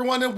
everyone, and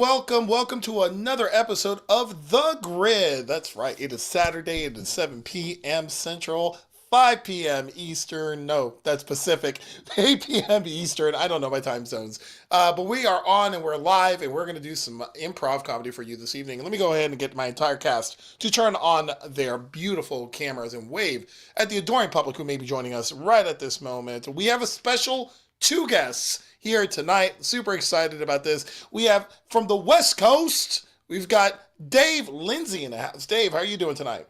welcome to another episode of The Grid. That's right, it is Saturday, it is 7 p.m. Central, 5 p.m. Eastern, no, that's Pacific, 8 p.m. Eastern, I don't know my time zones. But we are on and we're live, and we're going to do some improv comedy for you this evening. Let me go ahead and get my entire cast to turn on their beautiful cameras and wave at the adoring public who may be joining us right at this moment. We have a special two guests here tonight. Super excited about this. We have from the West Coast, we've got Dave Lindsay in the house. Dave, how are you doing tonight?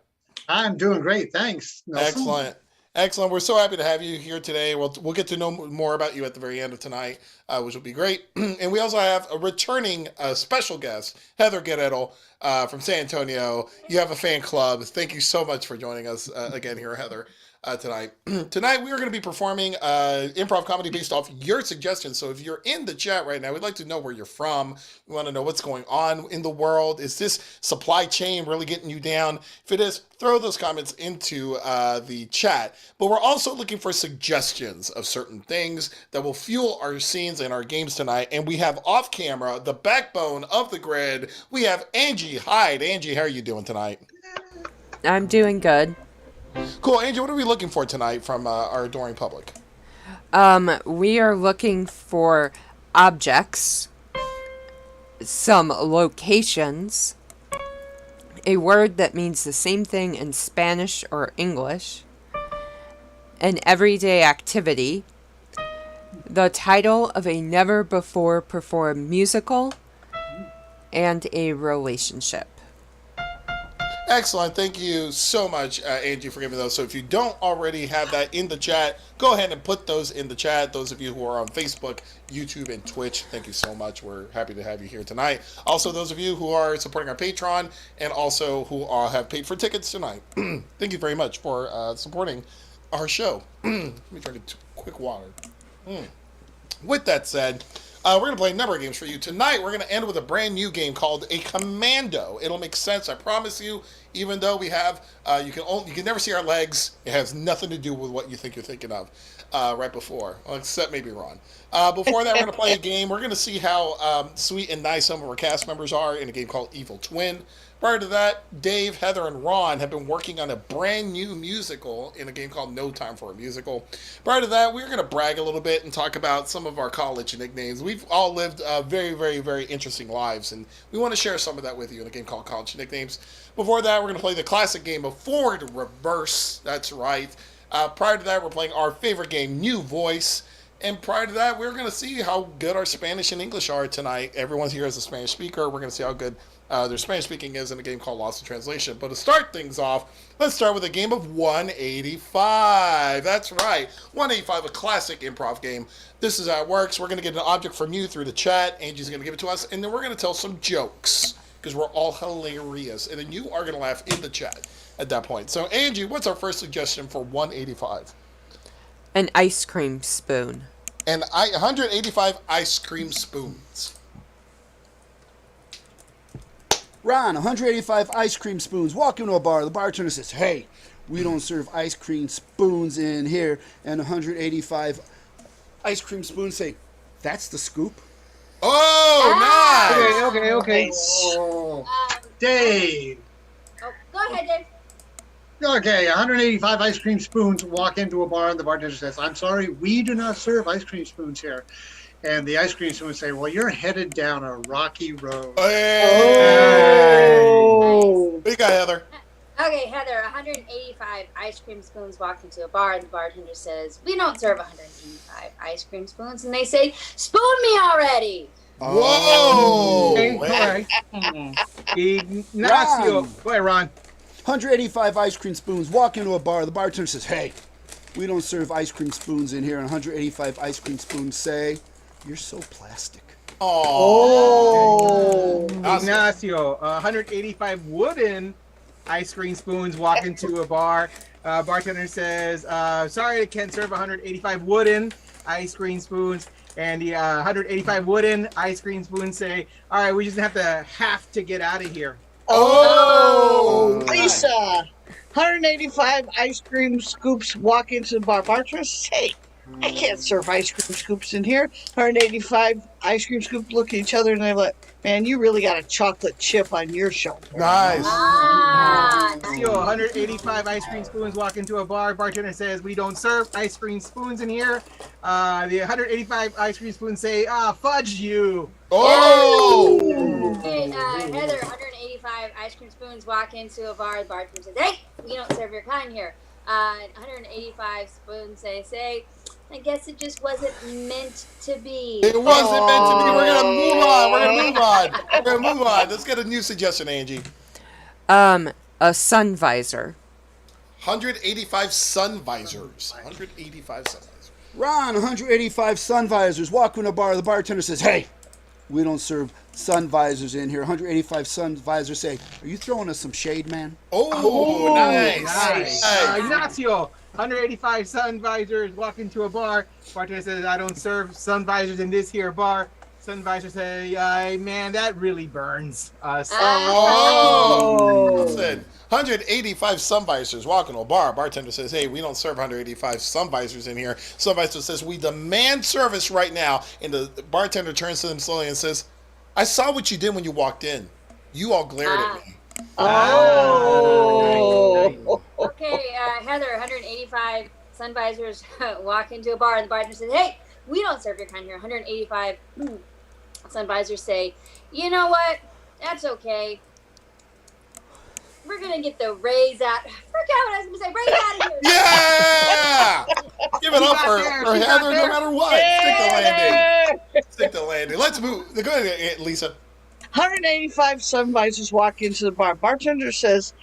I'm doing great. Thanks, Nelson. Excellent. We're so happy to have you here today. We'll get to know more about you at the very end of tonight, which will be great. And we also have a returning special guest, Heather Guerrero from San Antonio. You have a fan club. Thank you so much for joining us again here, Heather. Tonight. Tonight, we are going to be performing improv comedy based off your suggestions. So if you're in the chat right now, we'd like to know where you're from. We want to know what's going on in the world. Is this supply chain really getting you down? If it is, throw those comments into the chat. But we're also looking for suggestions of certain things that will fuel our scenes and our games tonight. And we have off camera, the backbone of the grid. We have Angie Heid. Angie, how are you doing tonight? I'm doing good. Cool. Angie, what are we looking for tonight from our adoring public? We are looking for objects, some locations, a word that means the same thing in Spanish or English, an everyday activity, the title of a never-before-performed musical, and a relationship. Excellent. Thank you so much, Angie, for giving those. So if you don't already have that in the chat, go ahead and put those in the chat. Those of you who are on Facebook, YouTube, and Twitch, thank you so much. We're happy to have you here tonight. Also, those of you who are supporting our Patreon and also who have paid for tickets tonight, thank you very much for supporting our show. Let me drink a quick water. With that said, we're going to play a number of games for you. Tonight, we're going to end with a brand new game called a Commando. It'll make sense, I promise you, even though we have, you can never see our legs. It has nothing to do with what you think you're thinking of right before, well, except maybe Ron. Before that, we're going to play a game. We're going to see how sweet and nice some of our cast members are in a game called Evil Twin. Prior to that, Dave, Heather, and Ron have been working on a brand new musical in a game called No Time for a Musical. Prior to that, we're going to brag a little bit and talk about some of our college nicknames. We've all lived very, very, very interesting lives, and we want to share some of that with you in a game called College Nicknames. Before that, we're going to play the classic game of Forward Reverse. That's right. Prior to that, we're playing our favorite game, New Voice. And prior to that, we're going to see how good our Spanish and English are tonight. Everyone's here as a Spanish speaker. We're going to see how good their Spanish speaking is in a game called Lost in Translation. But to start things off, let's start with a game of 185. That's right, 185, a classic improv game. This is how it works. We're going to get an object from you through the chat. Angie's going to give it to us, and then we're going to tell some jokes because we're all hilarious. And then you are going to laugh in the chat at that point. So, Angie, what's our first suggestion for 185? An ice cream spoon. And 185 ice cream spoons. Ron, 185 ice cream spoons. Walk into a bar. The bartender says, "Hey, we don't serve ice cream spoons in here." And 185 ice cream spoons say, "That's the scoop." Oh, nice! Okay. Dave. Oh, go ahead, Dave. Okay, 185 ice cream spoons walk into a bar and the bartender says, "I'm sorry, we do not serve ice cream spoons here." And the ice cream spoons say, "Well, you're headed down a rocky road." Hey! Oh. What you got, Heather? Okay, Heather, 185 ice cream spoons walk into a bar and the bartender says, "We don't serve 185 ice cream spoons." And they say, "Spoon me already." Whoa! Okay, all right. Ignacio. Go ahead, Ron. 185 ice cream spoons walk into a bar. The bartender says, "Hey, we don't serve ice cream spoons in here." And 185 ice cream spoons say, "You're so plastic." Oh! Ignacio, 185 wooden ice cream spoons walk into a bar. Bartender says, "Sorry, I can't serve 185 wooden ice cream spoons." And the 185 wooden ice cream spoons say, "All right, we just have to get out of here." Oh! Lisa, 185 ice cream scoops walk into the bar. Bartender says, "Hey, I can't serve ice cream scoops in here. 185 ice cream scoops look at each other and they're like, man, you really got a chocolate chip on your shoulder. Nice. Ah, Ignacio, 185 ice cream spoons walk into a bar. Bartender says, we don't serve ice cream spoons in here. The 185 ice cream spoons say, fudge you. Oh! Hey, Heather, 185 ice cream spoons walk into a bar. The bartender says, hey, we don't serve your kind here. 185 spoons say, I guess it just wasn't meant to be. It wasn't meant to be. We're gonna move on. We're gonna move on. Let's get a new suggestion, Angie. A sun visor. 185 sun visors. 185 sun visors. Ron, 185 sun visors. Walk in a bar. The bartender says, hey, we don't serve sun visors in here. 185 sun visors say, are you throwing us some shade, man? Oh, nice. Nice. Ignacio, 185 sun visors walk into a bar. Bartender says, I don't serve sun visors in this here bar. Sun visors say, man, that really burns us. Oh. Listen, 185 sun visors walk into a bar. Bartender says, hey, we don't serve 185 sun visors in here. Sun visor says, we demand service right now. And the bartender turns to them slowly and says, I saw what you did when you walked in. You all glared at me. Oh. Okay, Heather, 185 sun visors walk into a bar and the bartender says, hey, we don't serve your kind here. 185 sun visors say, you know what? That's okay. We're going to get the rays out. Forgot what I was going to say. Rays out of here. Yeah! Give it up for Heather no matter what. Stick the landing. Stick the landing. Let's move. Go ahead, Lisa. 185 sun visors walk into the bar. Bartender says,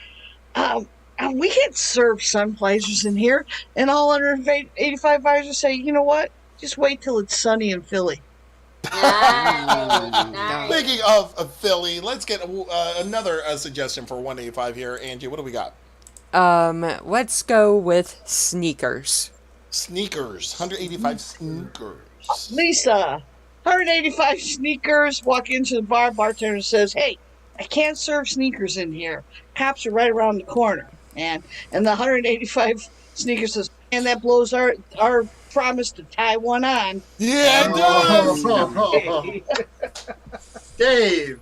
we can't serve sun visors in here. And all 185 visors say, you know what? Just wait till it's sunny in Philly. Nice. Speaking of Philly, let's get another suggestion for 185 here. Angie, what do we got? Let's go with sneakers. Sneakers. 185 sneakers. Lisa, 185 sneakers walk into the bar. Bartender says, hey, I can't serve sneakers in here. Cops are right around the corner, man. And the 185 sneakers says, and that blows our promise to tie one on. Yeah, it does. Dave,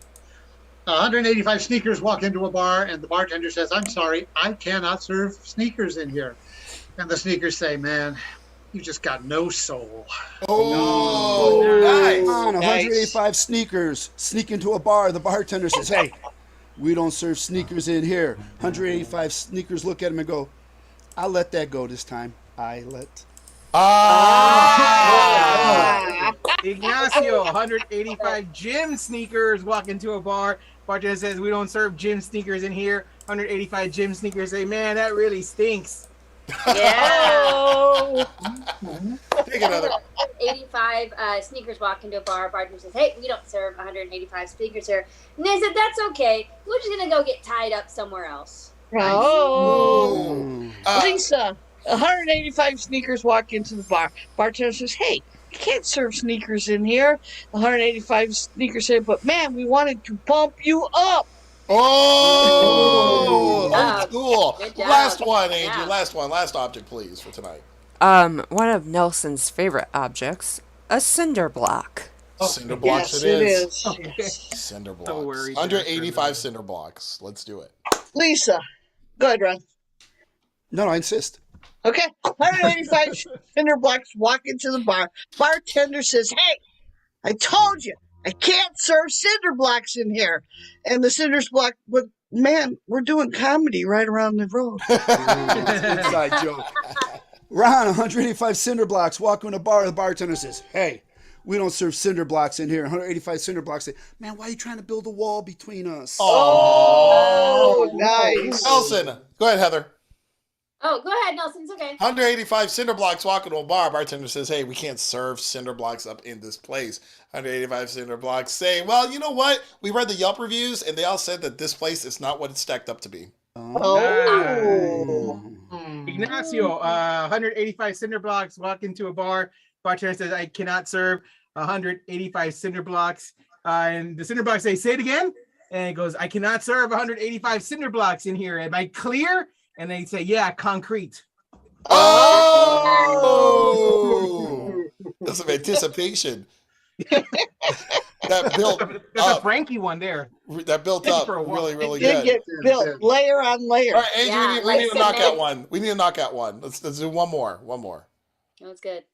185 sneakers walk into a bar, and the bartender says, I'm sorry, I cannot serve sneakers in here. And the sneakers say, man, you just got no soul. Oh, nice. Ron, 185 sneakers. Sneak into a bar. The bartender says, hey, we don't serve sneakers in here. 185 sneakers look at him and go, I'll let that go this time. Ignacio, 185 gym sneakers walk into a bar. Bartender says, we don't serve gym sneakers in here. 185 gym sneakers say, man, that really stinks. Yeah. Take another. 85 sneakers walk into a bar. Bartender says, hey, we don't serve 185 sneakers here. And they said, that's okay. We're just going to go get tied up somewhere else. Oh. Lisa, 185 sneakers walk into the bar. Bartender says, hey, you can't serve sneakers in here. 185 sneakers say, but man, we wanted to pump you up. Oh, cool. Good job. Last one, Angie. Yeah. Last object, please, for tonight. One of Nelson's favorite objects, a cinder block. Cinder blocks Yes, it is. Cinder blocks. So worried. 185 cinder blocks. Let's do it. Lisa, go ahead, Ron. No, I insist. Okay, 185 cinder blocks walk into the bar. Bartender says, hey, I told you, I can't serve cinder blocks in here. And the cinder block, but man, we're doing comedy right around the road. Inside joke. Ron, 185 cinder blocks. Walk in a bar. The bartender says, hey, we don't serve cinder blocks in here. 185 cinder blocks say, man, why are you trying to build a wall between us? Oh, nice. Nelson, go ahead, Heather. Oh, go ahead, Nelson. It's okay. 185 cinder blocks walk into a bar. Bartender says, hey, we can't serve cinder blocks up in this place. 185 cinder blocks say, well, you know what? We read the Yelp reviews, and they all said that this place is not what it's stacked up to be. Oh. Ignacio, 185 cinder blocks walk into a bar. Bartender says, I cannot serve 185 cinder blocks. And the cinder blocks say it again. And it goes, I cannot serve 185 cinder blocks in here. Am I clear? And they say, yeah, concrete. Oh! That's some anticipation. That built That's a up. Frankie one there. That built Thanks up for a while. really, really It did good. get built layer on layer. All right, Angie, Yeah, we like need to knock out cement. one. We need to knock out one. Let's do one more. One more. That's good.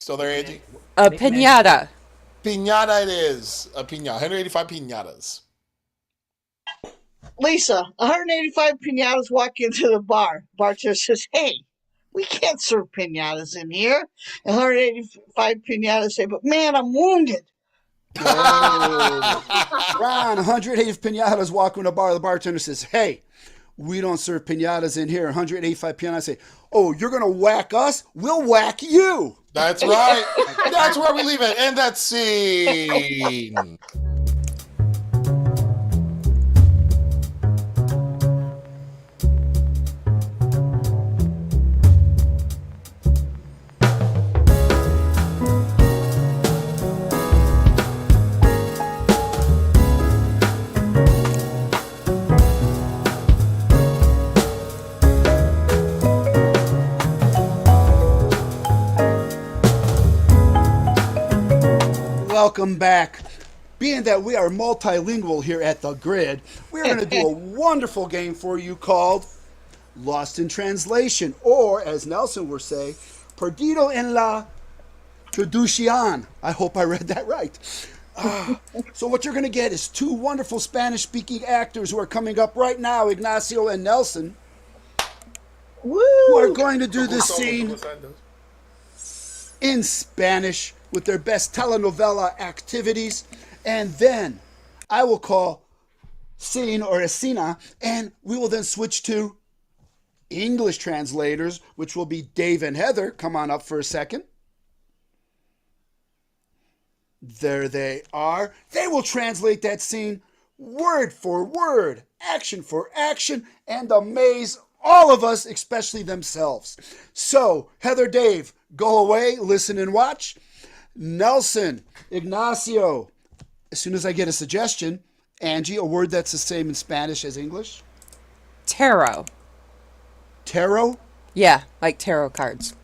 Still there, Angie? A piñata. Piñata it is. A piñata. 185 piñatas. Lisa, 185 pinatas walk into the bar. Bartender says, hey, we can't serve pinatas in here. And 185 pinatas say, but man, I'm wounded. Ron, 180 pinatas walk in a bar. The bartender says, hey, we don't serve pinatas in here. 185 pinatas say, oh, you're going to whack us? We'll whack you. That's right. That's where we leave it. And that scene. Welcome back. Being that we are multilingual here at The Grid, we're going to do a wonderful game for you called Lost in Translation, or as Nelson would say, Perdido en la Traducción. I hope I read that right. So what you're going to get is two wonderful Spanish-speaking actors who are coming up right now, Ignacio and Nelson, who are going to do this scene in Spanish with their best telenovela activities, and then I will call scene or escena, and we will then switch to English translators, which will be Dave and Heather. Come on up for a second. There they are. They will translate that scene word for word, action for action, and amaze all of us, especially themselves. So, Heather, Dave, go away, listen and watch. Nelson, Ignacio, as soon as I get a suggestion, Angie, a word that's the same in Spanish as English. Tarot. Tarot? Yeah, like tarot cards.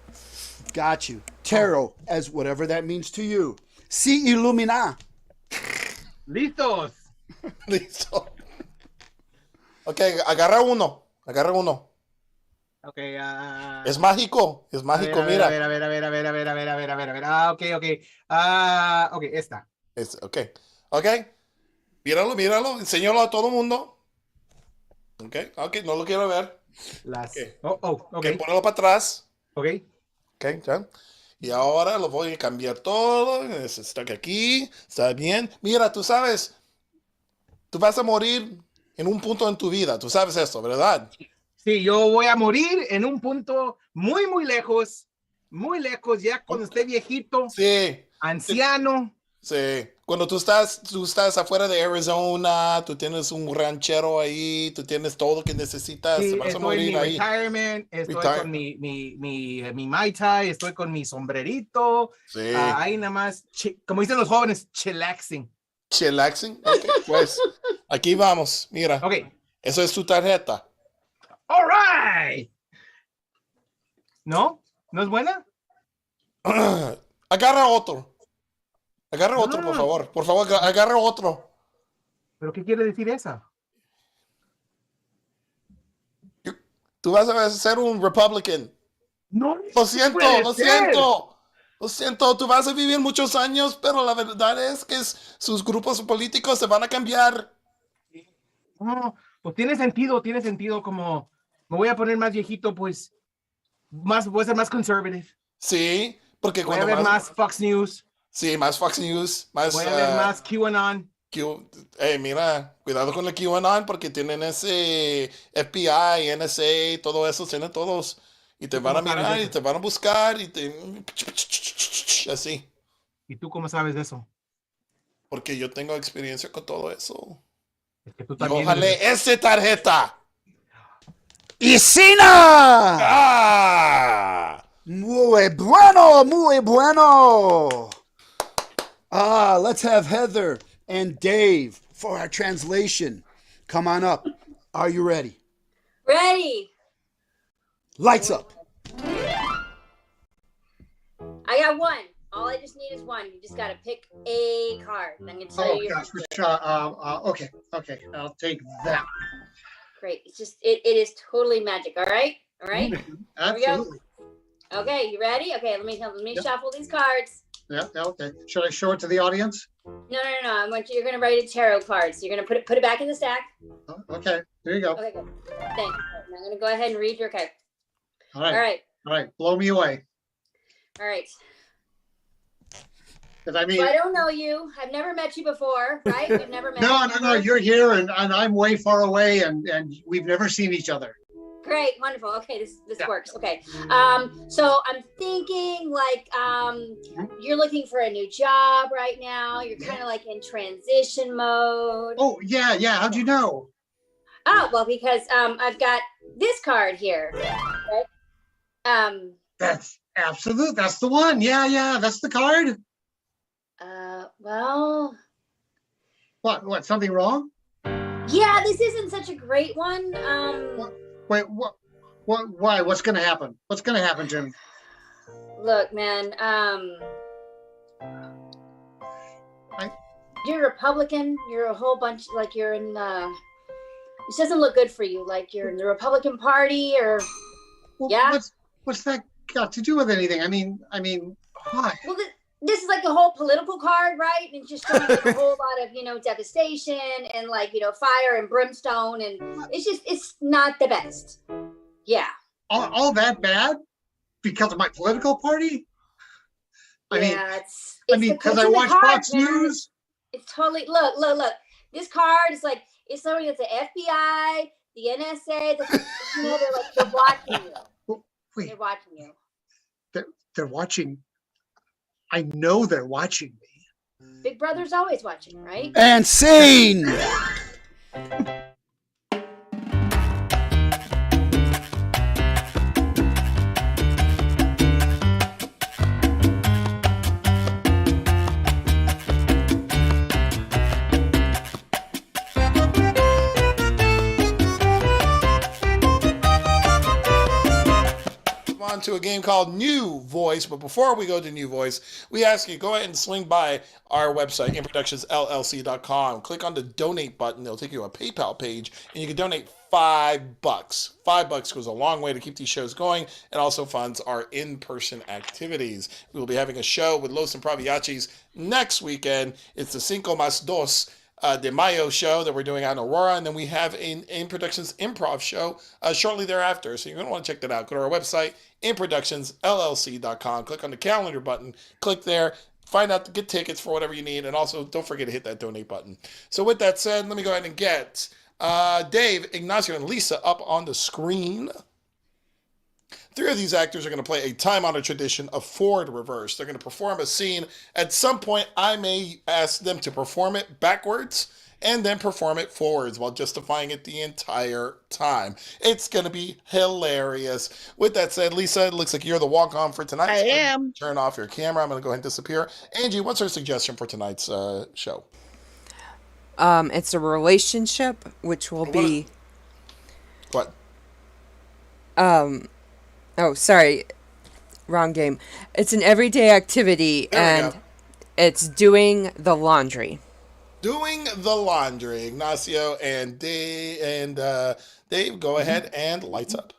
Got you. Tarot, as whatever that means to you. Si illumina. Listos. Listo. Okay, agarra uno. Agarra uno. Okay. Es mágico. Es mágico, mira. A ver. Okay. Okay, esta. Okay. Okay. Míralo. Enséñalo a todo mundo. Okay. No lo quiero ver. Okay. Okay, ponelo para atrás. Okay. Okay, ya. Y ahora lo voy a cambiar todo. Está aquí. Está bien. Mira, tú sabes, tú vas a morir en un punto en tu vida. Tú sabes esto, ¿verdad? Sí, yo voy a morir en un punto muy lejos, ya cuando esté viejito, Sí. anciano. Sí. Cuando tú estás afuera de Arizona, tú tienes un ranchero ahí, tú tienes todo lo que necesitas, Sí, te vas a estoy en morir mi ahí. retirement, estoy con mi Mai Tai, estoy con mi sombrerito, Sí. ahí nada más, como dicen los jóvenes, chillaxing. Chillaxing. Okay, pues aquí vamos. Mira. Ok. Eso es tu tarjeta. All right. ¿No? ¿No es buena? Agarra otro. Agarra otro, por favor. Por favor, agarra otro. ¿Pero qué quiere decir esa? Tú vas a ser un Republican. No. Lo siento, puede lo ser. siento. Lo siento, tú vas a vivir muchos años, pero la verdad es que sus grupos políticos se van a cambiar. No, pues tiene sentido, como me voy a poner más viejito, pues voy a ser más conservative. Sí, porque Voy a cuando ver más Fox News. Sí, más Fox News, más... Voy a ver más QAnon. Mira, cuidado con el QAnon porque tienen ese FBI, NSA, todo eso, tienen todos. Y te van a mirar y te van a buscar y así. ¿Y tú cómo sabes de eso? Porque yo tengo experiencia con todo eso. Es que tú Y también. ojalá esa tarjeta. ¡Isina! ¡Ah! Muy bueno, muy bueno. Let's have Heather and Dave for our translation. Come on up. Are you ready? Ready. Lights up. I got one. All I just need is one. You just gotta pick a card. And I'm gonna tell you your gosh, future. okay, I'll take that. Great. It's just it is totally magic. All right. All right. Here we Absolutely. go. Okay, you ready? Okay, let me Yep. shuffle these cards. Yeah, okay. Should I show it to the audience? No. I want you're gonna write a tarot card. So you're gonna put it back in the stack. Oh, okay, there you go. Okay, good. Thanks. All right, now I'm gonna go ahead and read your card. All All right, blow me away. All right. Because I mean, So I don't know you. I've never met you before, right? We've never met. no, you're here and I'm way far away and we've never seen each other. Great, wonderful. Okay, this Yeah. works. Okay. So I'm thinking like you're looking for a new job right now. You're kind of like in transition mode. Oh, yeah, how'd you know? Oh, well, because I've got this card here. Right? That's absolute, that's the one. Yeah, that's the card. Well, What, something wrong? yeah, this isn't such a great one. Wait, why? What's gonna happen? What's gonna happen, Jim? Look, man, you're a Republican. You're a whole bunch, like you're in, this doesn't look good for you. Like you're in the Republican Party or, Well, yeah. What's that got to do with anything? I mean, why? Well, this is like the whole political card, right? And it's just showing like a whole lot of, devastation and like, fire and brimstone. And it's not the best. Yeah. All that bad because of my political party? I mean, because I watch Fox News. It's totally, look. This card is like, it's somebody that's the FBI, the NSA, they're watching you. Wait, They're watching you. they're watching. I know they're watching me. Big Brother's always watching, right? And scene. On to a game called New Voice, but before we go to New Voice, we ask you go ahead and swing by our website, improductionsllc.com. Click on the donate button. It'll take you to a PayPal page, and you can donate $5. $5 goes a long way to keep these shows going, and also funds our in-person activities. We will be having a show with Los Improviachis next weekend. It's the Cinco Más Dos de Mayo show that we're doing out in Aurora, and then we have an In Productions Improv show shortly thereafter. So you're going to want to check that out. Go to our website, inproductionsllc.com. Click on the calendar button. Click there. Find out, get tickets for whatever you need, and also don't forget to hit that donate button. So with that said, let me go ahead and get Dave, Ignacio, and Lisa up on the screen. 3 of these actors are going to play a time-honored tradition of forward reverse. They're going to perform a scene. At some point, I may ask them to perform it backwards and then perform it forwards while justifying it the entire time. It's going to be hilarious. With that said, Lisa, it looks like you're the walk-on for tonight. I am. Turn off your camera. I'm going to go ahead and disappear. Angie, what's our suggestion for tonight's show? It's a relationship, which will be... What? Oh, sorry. Wrong game. It's an everyday activity, and it's doing the laundry. Doing the laundry. Ignacio and Dave, go ahead and lights up.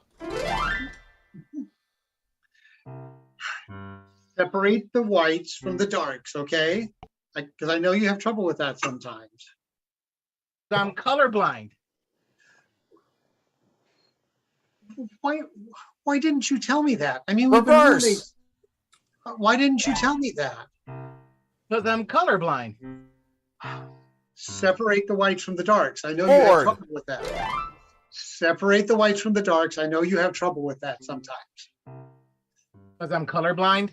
Separate the whites from the darks, okay? Because I know you have trouble with that sometimes. I'm colorblind. Why didn't you tell me that? I mean, we've been Reverse. roommates. Why didn't you tell me that? Because I'm colorblind. Separate the whites from the darks. I know you have Forward. trouble with that. Separate the whites from the darks. I know you have trouble with that sometimes. Because I'm colorblind.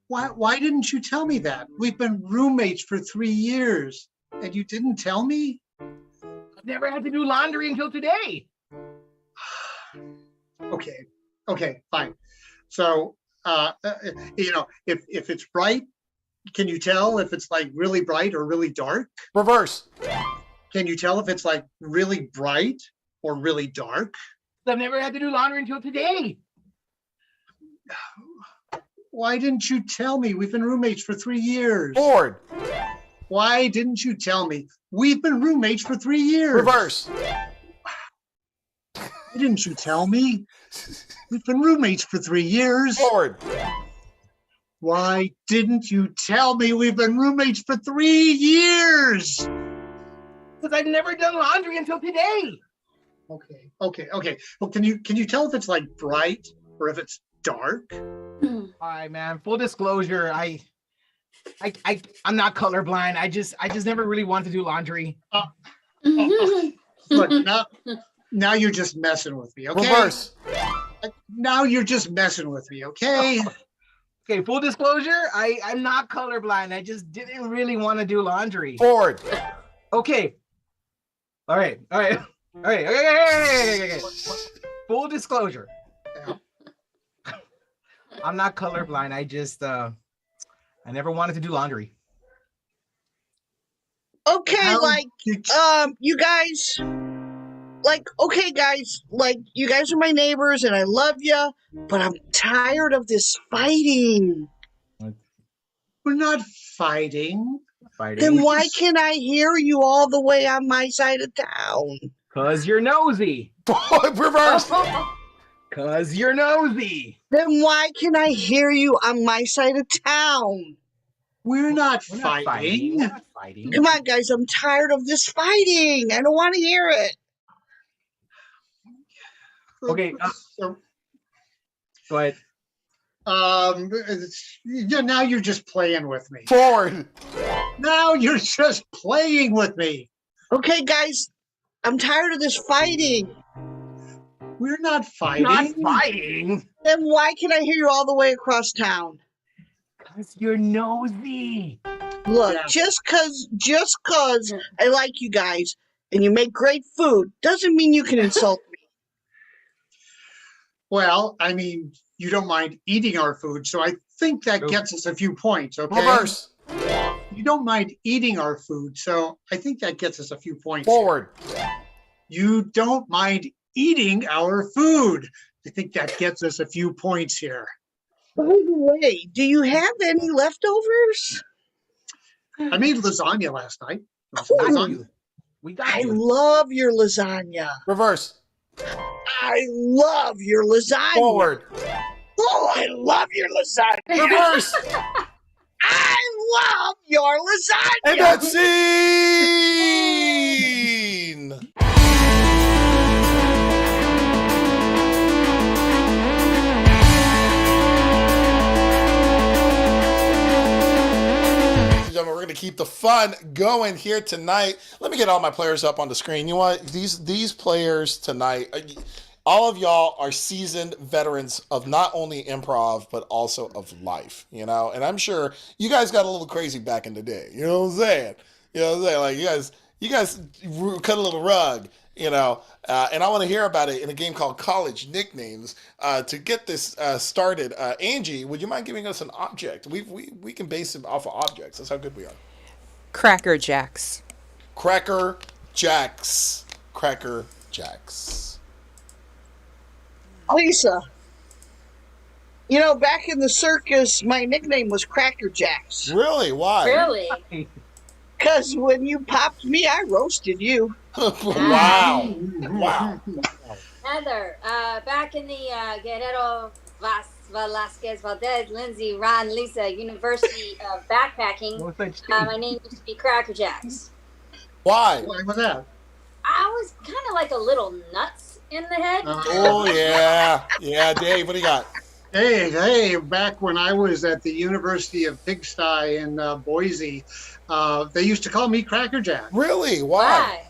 Why didn't you tell me that? We've been roommates for 3 years and you didn't tell me? I've never had to do laundry until today. Okay, fine. So, if it's bright, can you tell if it's like really bright or really dark? Reverse. Can you tell if it's like really bright or really dark? I've never had to do laundry until today. Why didn't you tell me? We've been roommates for 3 years. Forward. Why didn't you tell me? We've been roommates for 3 years. Reverse. Why didn't you tell me? We've been roommates for 3 years. Forward. Why didn't you tell me we've been roommates for 3 years? Because I've never done laundry until today. Okay. Well, can you tell if it's like bright or if it's dark? All right, man. Full disclosure, I'm not colorblind. I just never really wanted to do laundry. Look, now you're just messing with me, okay? Reverse. Now you're just messing with me, okay? Okay, full disclosure, I'm not colorblind. I just didn't really want to do laundry. Forward. Okay. All right. Full disclosure. Yeah. I'm not colorblind. I just I never wanted to do laundry. Okay, How you guys, okay, guys, you guys are my neighbors and I love you, but I'm tired of this fighting. We're not fighting. Then why can't I hear you all the way on my side of town? Cause you're nosy. Reverse. Cause you're nosy. Then why can I hear you on my side of town? We're not We're not fighting. We're not fighting. Come on, guys, I'm tired of this fighting. I don't want to hear it. Okay. So, Go ahead. yeah, now you're just playing with me. Forward. Now you're just playing with me. Okay, guys, I'm tired of this fighting. We're not fighting. Not fighting. Then why can I hear you all the way across town? Cause you're nosy. Look, Yeah. just cause I like you guys and you make great food doesn't mean you can insult me. Well, I mean, you don't mind eating our food, so I think that gets us a few points, okay? Reverse. You don't mind eating our food, so I think that gets us a few points. Forward. You don't mind eating our food. I think that gets us a few points here. By the way, do you have any leftovers? I made lasagna last night. Lasagna. We got I you. love your lasagna. Reverse. I love your lasagna. Forward. Oh, I love your lasagna. Reverse. I love your lasagna. And that's scene. We're going to keep the fun going here tonight. Let me get all my players up on the screen. You know what? These players tonight, all of y'all are seasoned veterans of not only improv, but also of life, you know? And I'm sure you guys got a little crazy back in the day. You know what I'm saying? You know what I'm saying? Like, you guys cut a little rug, you know? And I want to hear about it in a game called College Nicknames. To get this started, Angie, would you mind giving us an object? We can base it off of objects. That's how good we are. Cracker Jacks. Cracker Jacks. Cracker Jacks. Lisa, back in the circus, my nickname was Cracker Jacks. Really? Why? Really? Because when you popped me, I roasted you. Wow. Wow. Heather, back in the Guerrero Velazquez, Valdez, Lindsay, Ron, Lisa University of backpacking, No such thing. my name used to be Cracker Jacks. Why? Why was that? I was kind of like a little nuts in the head. Oh, yeah. Yeah, Dave, what do you got? Hey, back when I was at the University of Pigsty in Boise, they used to call me Cracker Jack Really? Why?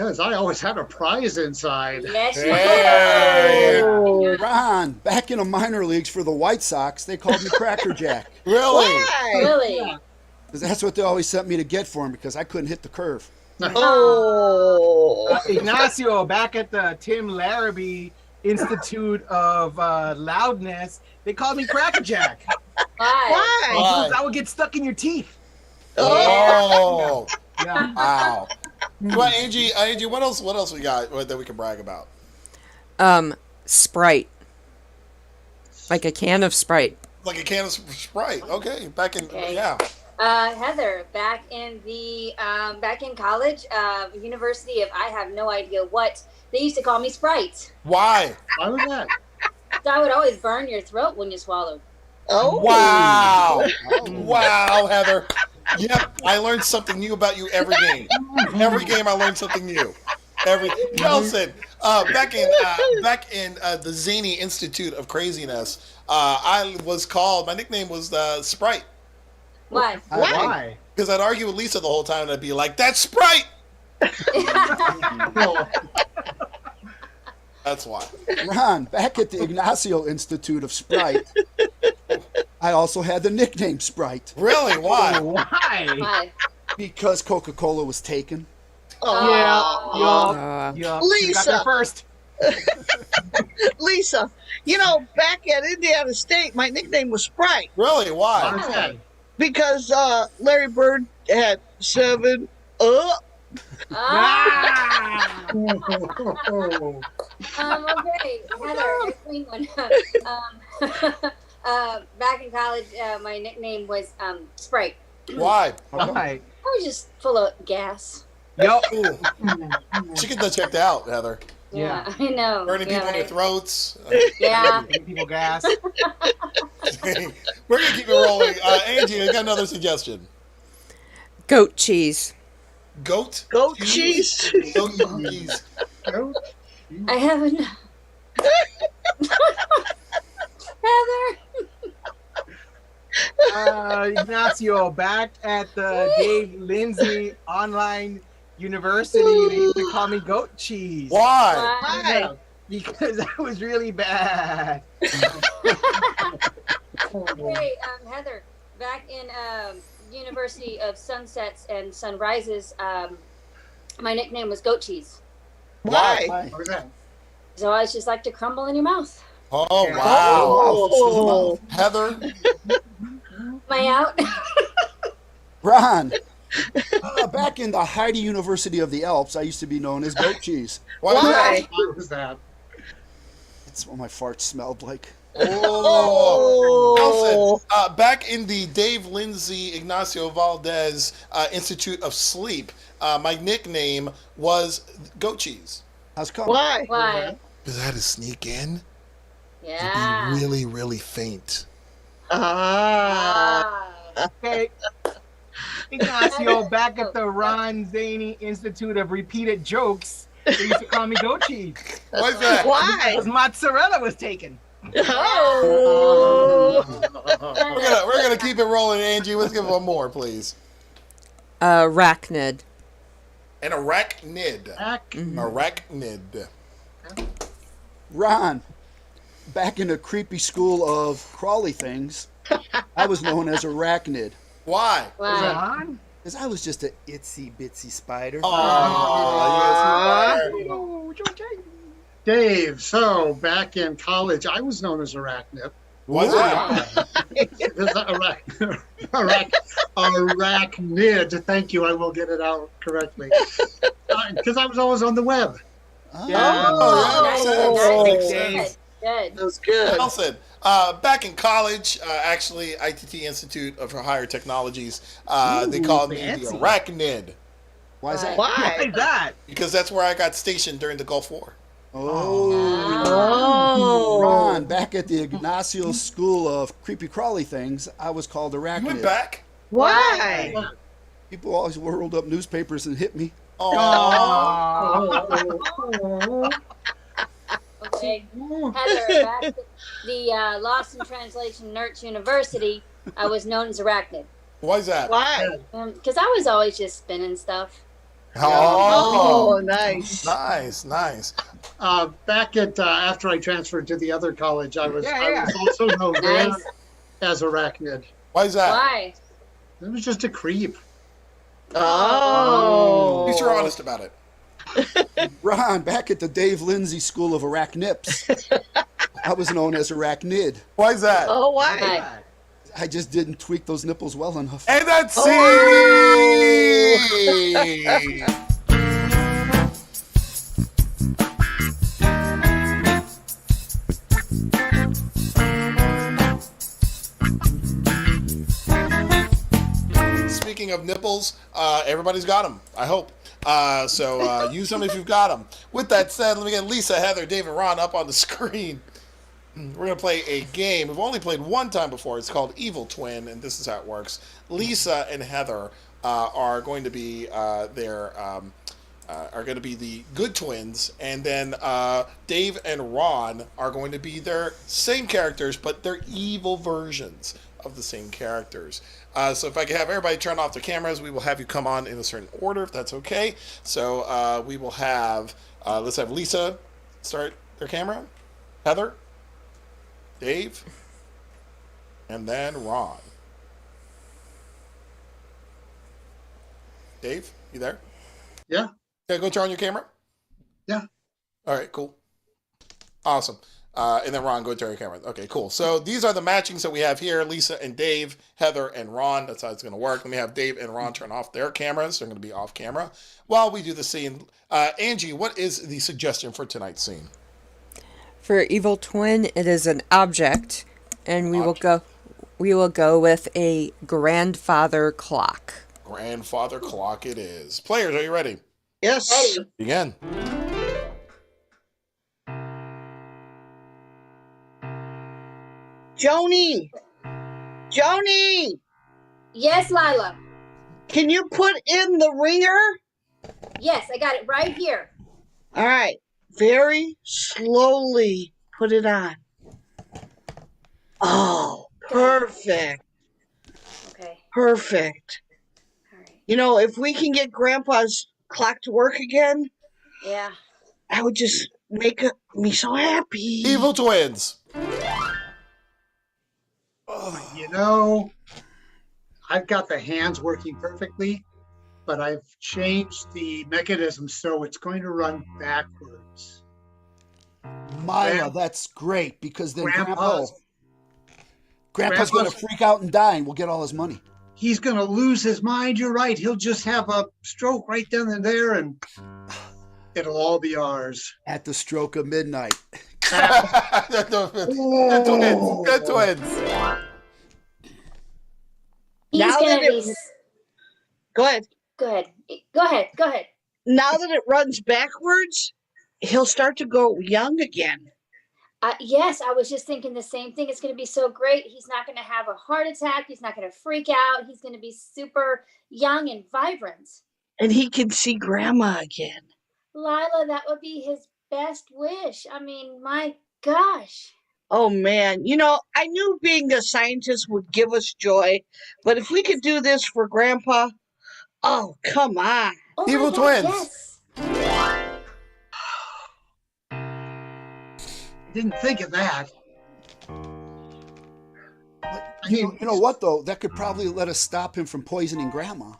because I always had a prize inside. Yes, you Hey. Oh, Ron, back in the minor leagues for the White Sox, they called me Cracker Jack. Really? why? Really? Because that's what they always sent me to get for him because I couldn't hit the curve. Oh. Ignacio, back at the Tim Larrabee Institute of Loudness, they called me Cracker Jack. Why? Why? Why? I would get stuck in your teeth. Oh. Yeah. Wow. Well, Angie, what else we got that we can brag about? Sprite. Like a can of Sprite. Like a can of Sprite. Okay, back in Okay. yeah. Heather, back in college, University of I have no idea what, they used to call me Sprite. Why? Why was that? So I would always burn your throat when you swallowed. Oh. Wow. Wow, Heather. Yep, I learned something new about you every game. Every game I learned something new. Nelson, back in the Zany Institute of Craziness, I was called, my nickname was Sprite. Why? Why? Because I'd argue with Lisa the whole time and I'd be like, that's Sprite! No. That's why. Ron, back at the Ignacio Institute of Sprite, I also had the nickname Sprite Really? Why? Why? Why? because Coca-Cola was taken. Yeah. You got Lisa. there first. Lisa, back at Indiana State, my nickname was Sprite Really? Why Why? was that? because Larry Bird had 7 up. Ah. Oh. Okay, Heather, next week when, back in college, my nickname was Sprite. Why? Why? I was just full of gas. Yo. Ooh. She get that checked out, Heather. Yeah, I know. Burning yeah, people in their right. throats. Yeah. Giving people gas. We're going to keep it rolling. Angie, I got another suggestion. Goat cheese. Goat? Goat cheese. Goat cheese. I haven't. Heather. Ignacio, back at the Dave Lindsay Online University, they used to call me Goat Cheese. Why? Why? Because I was really bad. Okay, Heather, back in University of Sunsets and Sunrises, my nickname was Goat Cheese. Why? Why was that? So I just like to crumble in your mouth. Oh, wow. Oh. Heather? Am I out? Ron, back in the Heid University of the Alps, I used to be known as Goat Cheese. Why? Why? Why was that? It's what my farts smelled like. Oh. Oh. Nelson, back in the Dave Lindsay Ignacio Valdez Institute of Sleep, my nickname was Goat Cheese. How's it come? Why? Why? Because I had to sneak in Yeah. and be really, really faint. Ah. Okay. Ignacio, back at the Ron Zaney Institute of Repeated Jokes, they used to call me Goat Cheese. Why's that? Why? Because mozzarella was taken. Oh. We're gonna keep it rolling, Angie. Let's give one more, please. Arachnid. An arachnid. Back. Arachnid. Ron, back in the creepy school of crawly things, I was known as Arachnid. Why? Why? Ron? Because I was just a itsy bitsy spider. Oh, yes, you are. Dave, so back in college, I was known as Arachnid. Why's that? Arachnid. Thank you. I will get it out correctly. Because I was always on the web. Oh, Nice, yeah, nice, makes sense. good, good. That was good. Nelson, back in college, actually, ITT Institute of Higher Technologies, they called me the fancy. Arachnid Why is that? Why Why? is that? because that's where I got stationed during the Gulf War. Oh. Oh. Ron, back at the Ignacio School of Creepy Crawly Things, I was called You went Arachnid. back? Why? People always rolled up newspapers and hit me. Oh, Okay. Heather, back at the Lost in Translation Nerds University, I was known as Arachnid. why's that? Why? Because I was always just spinning stuff. Oh, Oh, nice. nice, nice. Back at after I transferred to the other college, I was Yeah. also known there Nice. as Arachnid. Why's that? Why? It was just a creep. Oh. At least you're honest about it. Ron, back at the Dave Lindsay School of Arachnips, I was known as Arachnid. Why's that? Oh, why? Why? I just didn't tweak those nipples well enough. And that's Oh. it. rules. Everybody's got them, I hope. So use them if you've got them. With that said, let me get Lisa, Heather, Dave, and Ron up on the screen. We're going to play a game. We've only played one time before. It's called Evil Twin, and this is how it works. Lisa and Heather are going to be the good twins, and then Dave and Ron are going to be their same characters, but they're evil versions of the same characters. So if I can have everybody turn off their cameras, we will have you come on in a certain order, if that's okay. So we will have, let's have Lisa start their camera, Heather, Dave, and then Ron. Dave, you there? Yeah. Okay, go turn on your camera. Yeah. All right, cool. Awesome. And then Ron, go turn your camera. Okay, cool. So these are the matchings that we have here. Lisa and Dave, Heather and Ron. That's how it's going to work. Let me have Dave and Ron turn off their cameras. They're going to be off camera while we do the scene. Angie, what is the suggestion for tonight's scene? For Evil Twin, it is an object, and we will go with a grandfather clock. Grandfather clock it is. Players, are you ready? Yes. Begin. Joni. Yes, Lila. Can you put in the ringer? Yes, I got it right here. All right. Very slowly put it on. Oh, perfect. Okay. Perfect. All right. You know, if we can get Grandpa's clock to work again, Yeah. that would just make me so happy. Evil twins. You know, I've got the hands working perfectly, but I've changed the mechanism so it's going to run backwards. Mila, that's great because then Grandpa's Grandpa's going to freak out and die, and we'll get all his money. He's going to lose his mind. You're right. He'll just have a stroke right then and there, and it'll all be ours. At the stroke of midnight. Good twins. Good twins. He's Now gonna that it- be. Go ahead. Go ahead. Now that it runs backwards, he'll start to go young again. Yes, I was just thinking the same thing. It's going to be so great. He's not going to have a heart attack. He's not going to freak out. He's going to be super young and vibrant. And he can see Grandma again. Lila, that would be his best wish. I mean, my gosh. Oh, man. You know, I knew being a scientist would give us joy, but if we could do this for Grandpa, oh, come on. Oh my Evil God, twins. Yes. Didn't think of that. You know what, though? That could probably let us stop him from poisoning Grandma.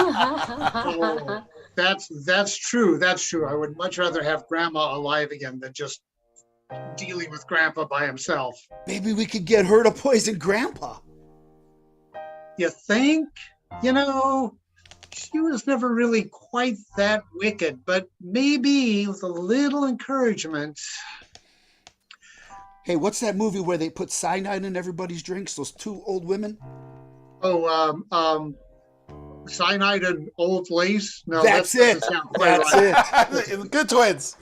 Oh, that's true. That's true. I would much rather have Grandma alive again than just dealing with Grandpa by himself. Maybe we could get her to poison Grandpa. You think? You know, she was never really quite that wicked, but maybe with a little encouragement. Hey, what's that movie where they put cyanide in everybody's drinks? Those two old women? Oh, cyanide and old lace? No, That's that it. doesn't sound quite That's right. it. Good twins.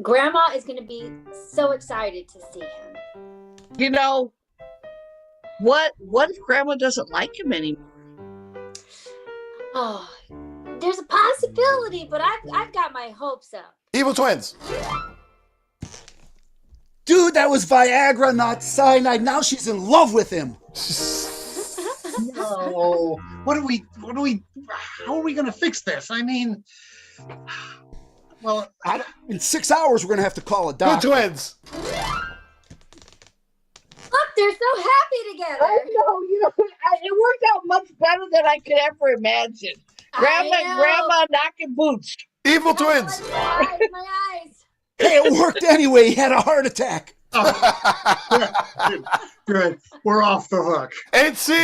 Grandma is going to be so excited to see him. You know, what if Grandma doesn't like him anymore? Oh, there's a possibility, but I've got my hopes up. Evil twins. Dude, that was Viagra, not cyanide. Now she's in love with him. No. How are we going to fix this? I mean, well, In 6 hours, we're going to have to call a Good doctor. twins. Look, they're so happy together. I know, you know, it worked out much better than I could ever imagine. Grandma I and know. Grandma knocking boots. Evil twins. My eyes, my eyes. Hey, it worked anyway. He had a heart attack. good. We're off the hook. And scene.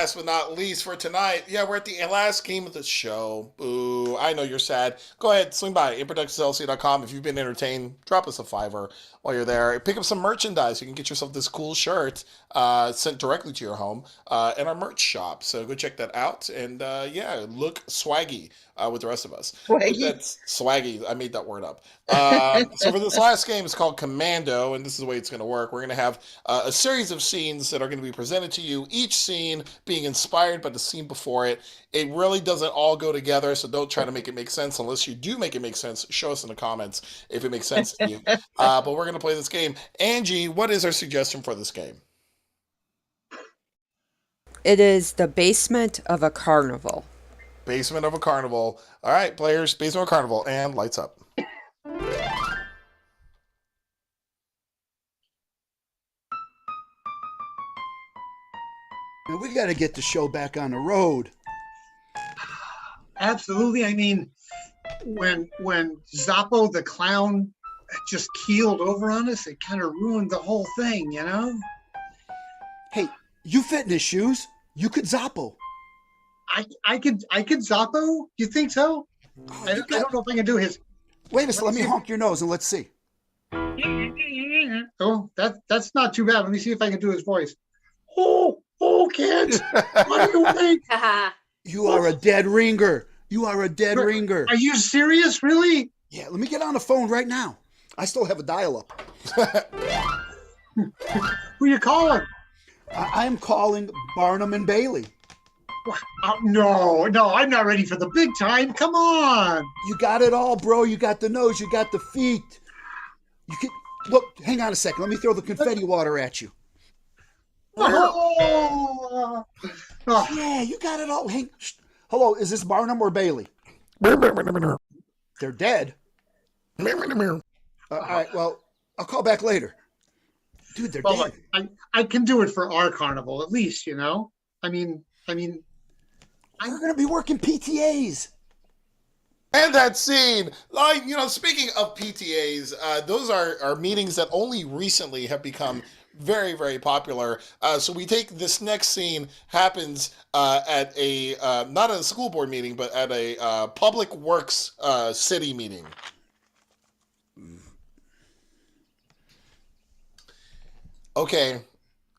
last but not least for tonight, yeah, we're at the last game of the show. Boo. I know you're sad. Go ahead, swing by improductionslc.com. If you've been entertained, drop us a $5 while you're there. Pick up some merchandise. You can get yourself this cool shirt sent directly to your home in our merch shop. So go check that out. And yeah, look swaggy with the rest of us. Swaggy? That's swaggy. I made that word up. So for this last game, it's called Commando, and this is the way it's going to work. We're going to have a series of scenes that are going to be presented to you, each scene being inspired by the scene before it. It really doesn't all go together, so don't try to make it make sense. Unless you do make it make sense, show us in the comments if it makes sense to you. But we're going to play this game. Angie, what is our suggestion for this game? It is the basement of a carnival. Basement of a carnival. All right, players, basement of a carnival, and lights up. And we got to get the show back on the road. Absolutely. I mean, when Zappo the clown just keeled over on us, it kind of ruined the whole thing, you know? Hey, you fit in his shoes. You could Zappo. I could Zappo? You think so? I don't know if I can do his. Wait a second. Let me honk your nose and let's see. Oh, that's not too bad. Let me see if I can do his voice. Oh, kids, what do you think? You are a dead ringer. You are a dead ringer. Are you serious, really? Yeah, let me get on the phone right now. I still have a dial-up. Who you calling? I'm calling Barnum and Bailey. No, I'm not ready for the big time. Come on. You got it all, bro. You got the nose. You got the feet. You can look. Hang on a second. Let me throw the confetti water at you. Oh. Yeah, you got it all. Hello, is this Barnum or Bailey? They're dead. All right, well, I'll call back later. Dude, they're dead. Look, I can do it for our carnival, at least, you know? I mean, we're going to be working PTAs. And that scene, like, speaking of PTAs, those are meetings that only recently have become very, very popular. So we take this next scene happens at a, not at a school board meeting, but at a public works city meeting. Okay,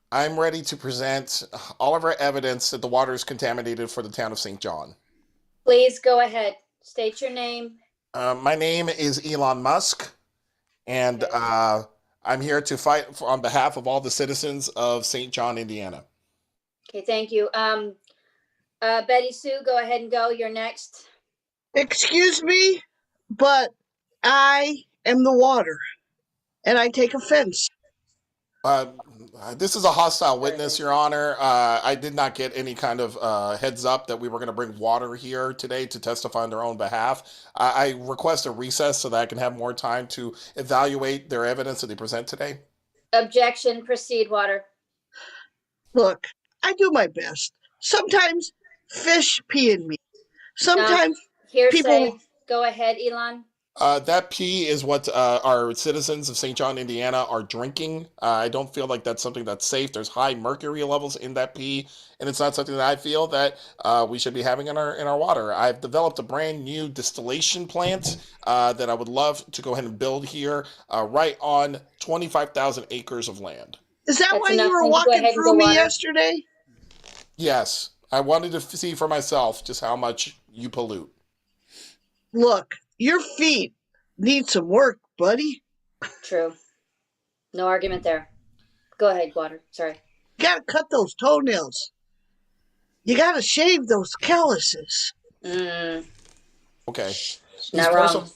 I'm ready to present all of our evidence that the water is contaminated for the town of St. John. Please go ahead. State your name. My name is Elon Musk, and I'm here to fight on behalf of all the citizens of St. John, Indiana. Okay, thank you. Betty Sue, go ahead and go. You're next. Excuse me, but I am the water, and I take offense. This is a hostile witness, Your Honor. I did not get any kind of heads up that we were going to bring water here today to testify on their own behalf. I request a recess so that I can have more time to evaluate their evidence that they present today. Objection. Proceed, Water. Look, I do my best. Sometimes fish pee in me. Sometimes Hearsay. people. Go ahead, Elon. That pee is what our citizens of St. John, Indiana are drinking. I don't feel like that's something that's safe. There's high mercury levels in that pee, and it's not something that I feel that we should be having in our water. I've developed a brand new distillation plant that I would love to go ahead and build here right on 25,000 acres of land. Is that That's why enough. you were Can you go walking ahead and through go me water? yesterday? Yes, I wanted to see for myself just how much you pollute. Look, your feet need some work, buddy. True. No argument there. Go ahead, Water. Sorry. You gotta cut those toenails. You gotta shave those calluses. Okay. Not wrong.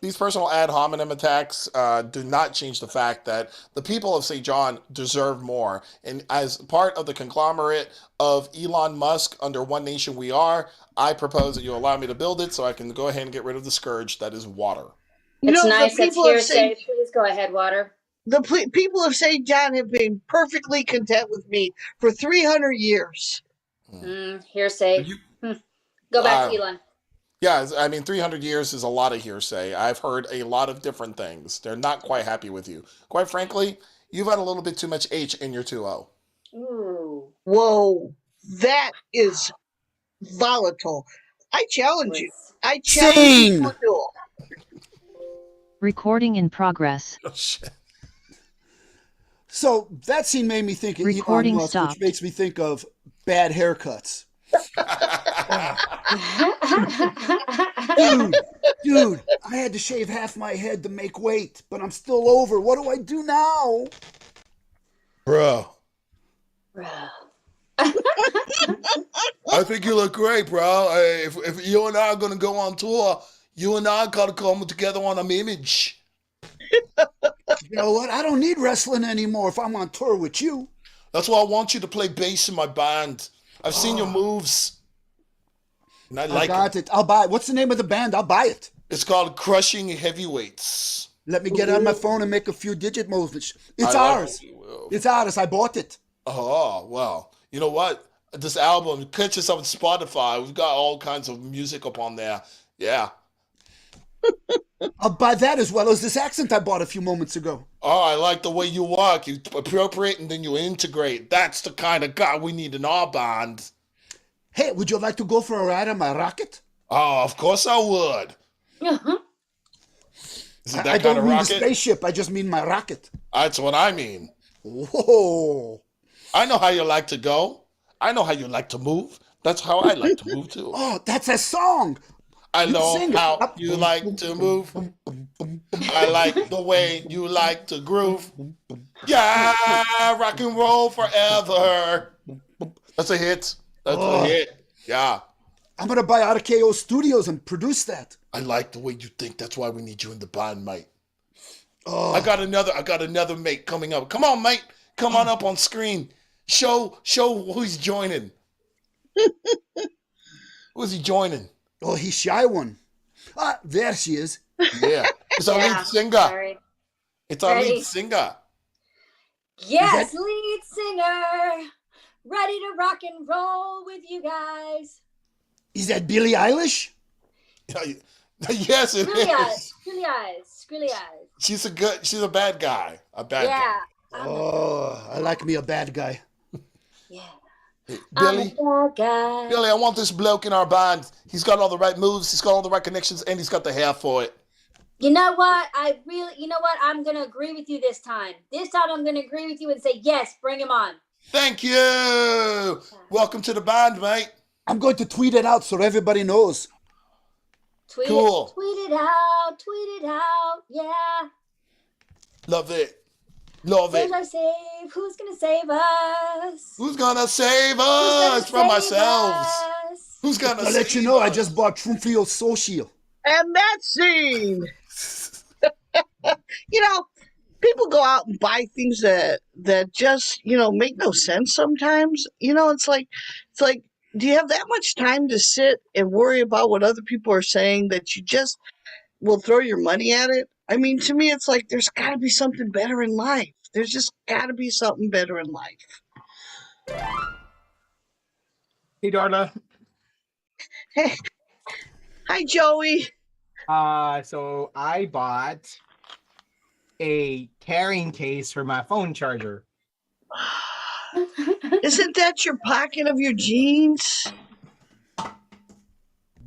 These personal ad hominem attacks do not change the fact that the people of St. John deserve more. And as part of the conglomerate of Elon Musk under One Nation We Are, I propose that you allow me to build it so I can go ahead and get rid of the scourge that is water. It's the nice. That's people of hearsay. St. Please go ahead, Water. People of St. John have been perfectly content with me for 300 years. Hearsay. Go back to Elon. Yeah, I mean, 300 years is a lot of hearsay. I've heard a lot of different things. They're not quite happy with you. Quite frankly, you've had a little bit too much H in your 2-0. Ooh. Whoa, That is volatile. I challenge you. I challenge Sing. you to a duel. Recording in progress. Oh, shit. So that scene made me think of Recording Elon Musk, stopped. which makes me think of bad haircuts. Dude, I had to shave half my head to make weight, but I'm still over. What do I do now? Bro, Bro. I think you look great, bro. If you and I are going to go on tour, you and I got to come together on an image. You know what? I don't need wrestling anymore if I'm on tour with you. That's why I want you to play bass in my band. I've seen your moves. And I I like got it. it. I'll buy it. What's the name of the band? I'll buy it. It's called Crushing Heavyweights. Let me get on my phone and make a few digit movements. It's I like ours. it. It's ours. I bought it. Oh, well. You know what? This album, catch us up on Spotify. We've got all kinds of music up on there. Yeah. I'll buy that as well as this accent I bought a few moments ago. Oh, I like the way you walk. You appropriate and then you integrate. That's the kind of guy we need in our band. Hey, would you like to go for a ride on my rocket? Oh, of course I would. Is it I that kind don't of mean the rocket? spaceship. I just mean my rocket. That's what I mean. Whoa. I know how you like to go. I know how you like to move. That's how I like to move too. Oh, that's a song. I you know sing it. how you like to move. I like the way you like to groove. Yeah, rock and roll forever. That's a hit. That's a hit. Yeah. I'm going to buy RKO Studios and produce that. I like the way you think. That's why we need you in the band, mate. Oh, I got another mate coming up. Come on, mate. Come on up on screen. Show who's joining. Who's he joining? oh, he's shy one. Ah, there she is. Yeah. It's our Yeah, lead singer. sorry. It's our Ready? lead singer. Yes, lead singer. Ready to rock and roll with you guys. Is that Billie Eilish? Yes, it Screwy eyes. is. Screwy eyes. Screwy eyes. She's a bad guy. A bad Yeah. guy. Oh, I like me a bad guy. Yeah. Billy, I'm a bad guy. Billy, I want this bloke in our band. He's got all the right moves, he's got all the right connections, and he's got the hair for it. You know what? I'm going to agree with you this time. This time I'm going to agree with you and say, yes, bring him on. Thank you. Welcome to the band, mate. I'm going to tweet it out so everybody knows. Tweet Cool. it. Tweet it out. Tweet it out. Yeah. Love it. Love Where's it. our save? Who's going to save us? Who's gonna save Who's gonna us from save ourselves? us? Who's gonna I'll let you save know I us? just bought Trumfield Social. And that scene. You know, people go out and buy things that just, make no sense sometimes. It's like, do you have that much time to sit and worry about what other people are saying that you just will throw your money at it? I mean, to me, it's like there's got to be something better in life. There's just got to be something better in life. Hey, Darla. Hey, hi, Joey. So I bought a carrying case for my phone charger. Isn't that your pocket of your jeans?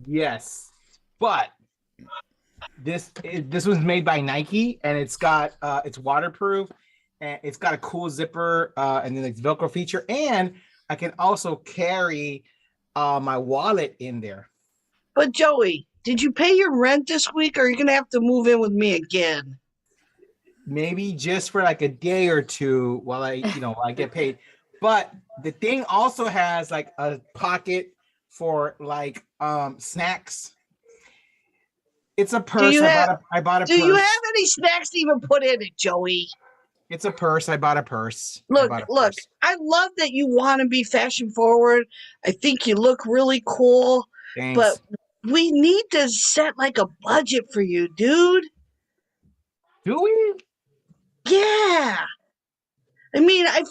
Yes, but this was made by Nike, and it's waterproof, and it's got a cool zipper, and then it's Velcro feature, and I can also carry my wallet in there. But Joey, did you pay your rent this week, or are you gonna have to move in with me again? Maybe just for like a day or two while I get paid. But the thing also has like a pocket for like snacks. It's a purse. I bought a Do purse. you have any snacks to even put in it, Joey? It's a purse. I bought a purse. Look, I love that you want to be fashion forward. I think you look really cool. Thanks. But we need to set like a budget for you, dude. Do we? Yeah. I mean, I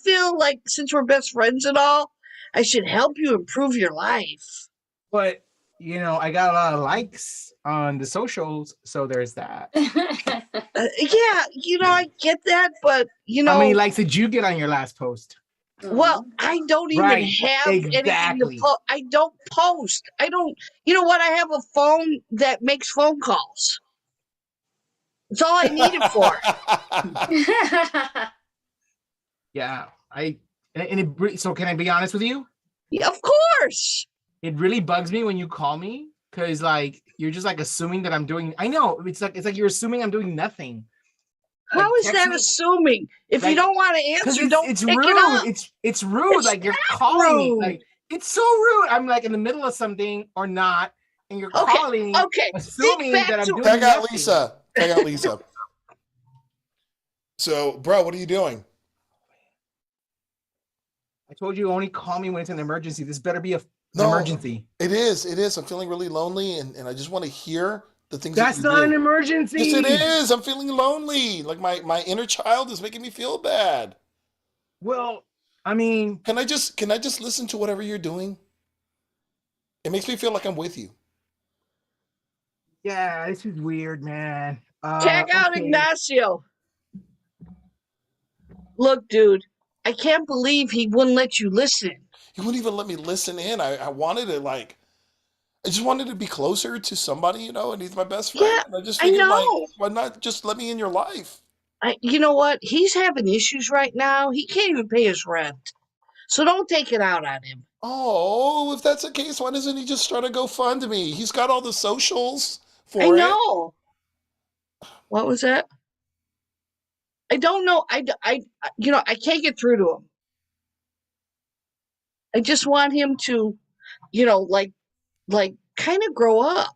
feel like since we're best friends and all, I should help you improve your life. But I got a lot of likes on the socials, so there's that. Yeah, I get that, but How many likes did you get on your last post? Well, I don't even Right, have anything to exactly. post. I don't post. I don't. You know what? I have a phone that makes phone calls. That's all I need it for. Yeah, so can I be honest with you? Yeah, of course. It really bugs me when you call me because like you're just like assuming that I'm doing. I know it's like you're assuming I'm doing nothing. How Like, is text that me- assuming? If you like, don't want to Because answer, don't it's pick rude. it up. It's rude. It's Like you're not calling me. rude. Like it's so rude. I'm like in the middle of something or not, and you're Okay, calling, okay. assuming Think back that I'm to- doing Tag out nothing. Lisa. Tag out Lisa. So, bro, what are you doing? I told you only call me when it's an emergency. This better be an No, emergency. It is. It is. I'm feeling really lonely, and I just want to hear the things That's that you not do. an emergency. Yes, it is. I'm feeling lonely. Like my inner child is making me feel bad. Well, I mean, Can I just listen to whatever you're doing? It makes me feel like I'm with you. yeah, this is weird, man. Tag out Okay. Ignacio. Look, dude, I can't believe he wouldn't let you listen. He wouldn't even let me listen in. I wanted to I just wanted to be closer to somebody, and he's my best friend. Yeah, And I just I figured know. why not just let me in your life? You know what? He's having issues right now. He can't even pay his rent. So don't take it out on him. Oh, if that's the case, why doesn't he just start a GoFundMe? He's got all the socials for I it. know. What was that? I don't know. I can't get through to him. I just want him to, like kind of grow up.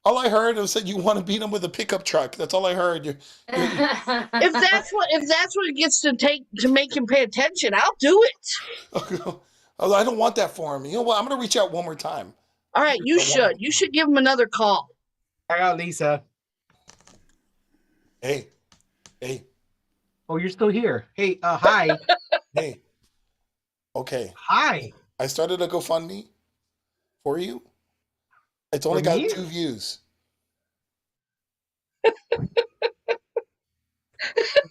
All I heard was that you want to beat him with a pickup truck. That's all I heard. If that's what it gets to take to make him pay attention, I'll do it. I don't want that for him. You know what? I'm going to reach out one more time. All right, you should. You should give him another call. I got Lisa. Hey. Oh, you're still here. Hey, hi. Hey. Okay. Hi. I started a GoFundMe for you. It's only For got me? 2 views.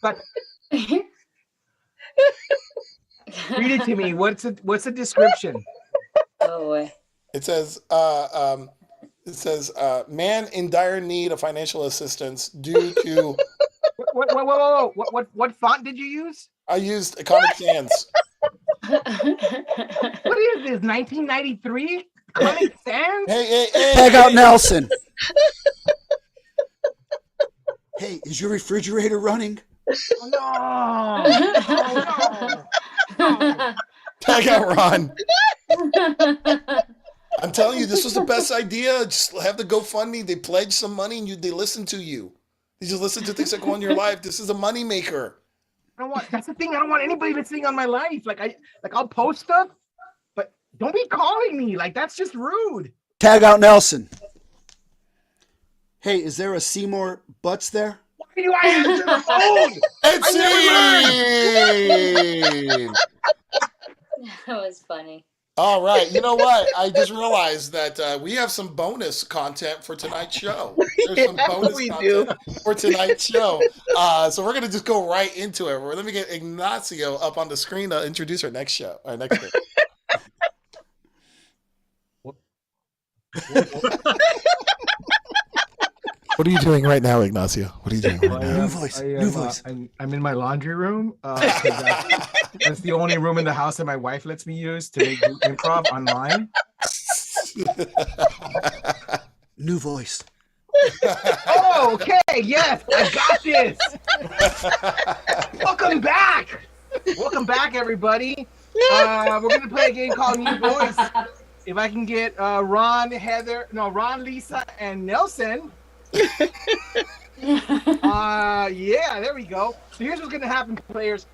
But read it to me. What's the description? Oh boy. It says, man in dire need of financial assistance due to. What font did you use? I used Comic Sans. What is this? 1993? Comic Sans? Hey. Tag out Nelson. Hey, is your refrigerator running? Oh, no. Tag out Ron. I'm telling you, this was the best idea. Just have the GoFundMe. They pledge some money and they listen to you. They just listen to things that go on in your life. This is a money maker. That's the thing. I don't want anybody listening on my life. I'll post stuff, but don't be calling me. Like, that's just rude. Tag out Nelson. Hey, is there a Seymour Butts there? Why do you answer the phone? It's Scene! That was funny. All right. You know what? I just realized that we have some bonus content for tonight's show. There's some bonus we content for tonight's show. So we're going to just go right into it. Let me get Ignacio up on the screen to introduce our next show. Our next bit. What are you doing right now, Ignacio? What are you doing right now? New voice. New voice. I'm in my laundry room. That's the only room in the house that my wife lets me use to make improv online. New voice. Oh, okay. Yes, I got this. Welcome back. Welcome back, everybody. We're going to play a game called New Voice. If I can get Ron, Lisa, and Nelson. Yeah, there we go. So here's what's going to happen, players.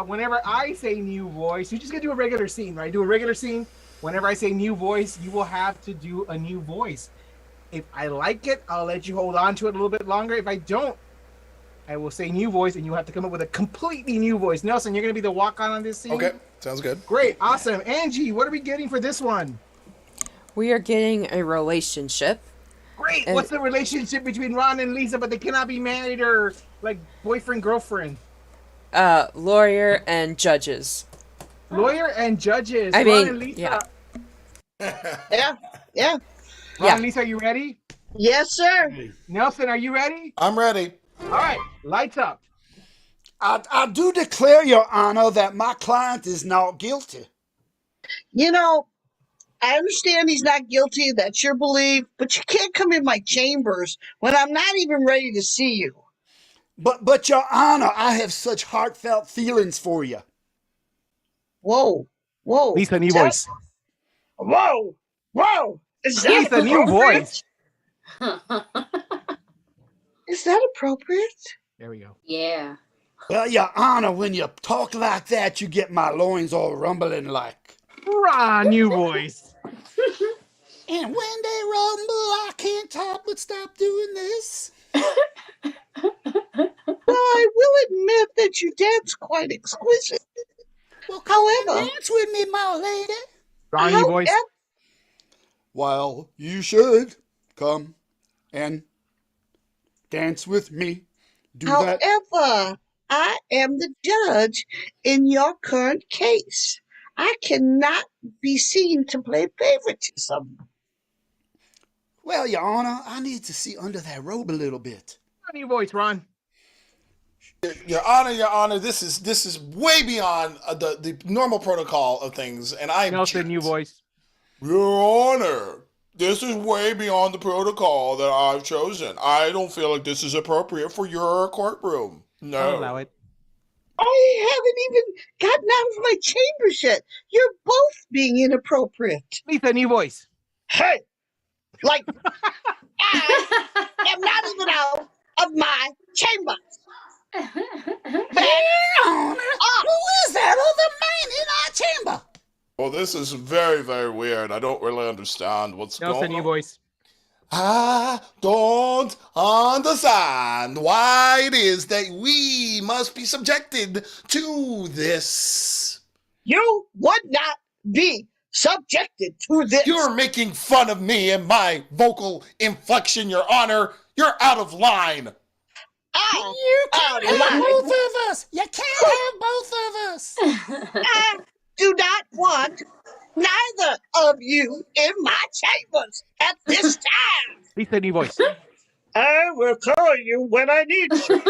Whenever I say new voice, you're just going to do a regular scene, right? Do a regular scene. Whenever I say new voice, you will have to do a new voice. If I like it, I'll let you hold on to it a little bit longer. If I don't, I will say new voice, and you have to come up with a completely new voice. Nelson, you're going to be the walk-on on this scene? Okay, sounds good. Great, awesome. Angie, what are we getting for this one? We are getting a relationship. Great. And- What's the relationship between Ron and Lisa, but they cannot be married or like boyfriend, girlfriend? lawyer and judges. Lawyer and judges. I Ron mean, and Lisa. yeah. Yeah. Yeah. Ron Yeah. and Lisa, are you ready? Yes, sir. Nelson, are you ready? I'm ready. All right, lights up. I do declare, Your Honor, that my client is not guilty. You know, I understand he's not guilty. That's your belief, but you can't come in my chambers when I'm not even ready to see you. But Your Honor, I have such heartfelt feelings for you. Whoa. Whoa. Lisa, new Is that- voice. Whoa. Whoa. Is that Lisa, new appropriate? voice. Is that appropriate? There we go. Yeah. Well, Your Honor, when you talk like that, you get my loins all rumbling like. Ron, new voice. And when they rumble, I can't help but stop doing this. Well, I will admit that you dance quite exquisite. Well, come and However, dance with me, my lady. Ron, new voice. Well, you should come and dance with me. Do that. however, I am the judge in your current case. I cannot be seen to play favoritism. Well, Your Honor, I need to see under that robe a little bit. New voice, Ron. Your Honor, this is way beyond the normal protocol of things, and I Nelson, object. new voice. Your Honor, this is way beyond the protocol that I've chosen. I don't feel like this is appropriate for your courtroom. I'll No. allow it. I haven't even gotten out of my chambers yet. You're both being inappropriate. Lisa, new voice. Hey, like, I am not even out of my chambers. Your Honor, who is that other man in our chamber? Well, this is very, very weird. I don't really understand what's Nelson, going new on. voice. I don't understand why it is that we must be subjected to this. You would not be subjected to this. You're making fun of me and my vocal inflection, Your Honor. You're out of line. You can't have lie. both of us. You can't have both of us. I do not want neither of you in my chambers at this time. Lisa, new voice. I will call you when I need you.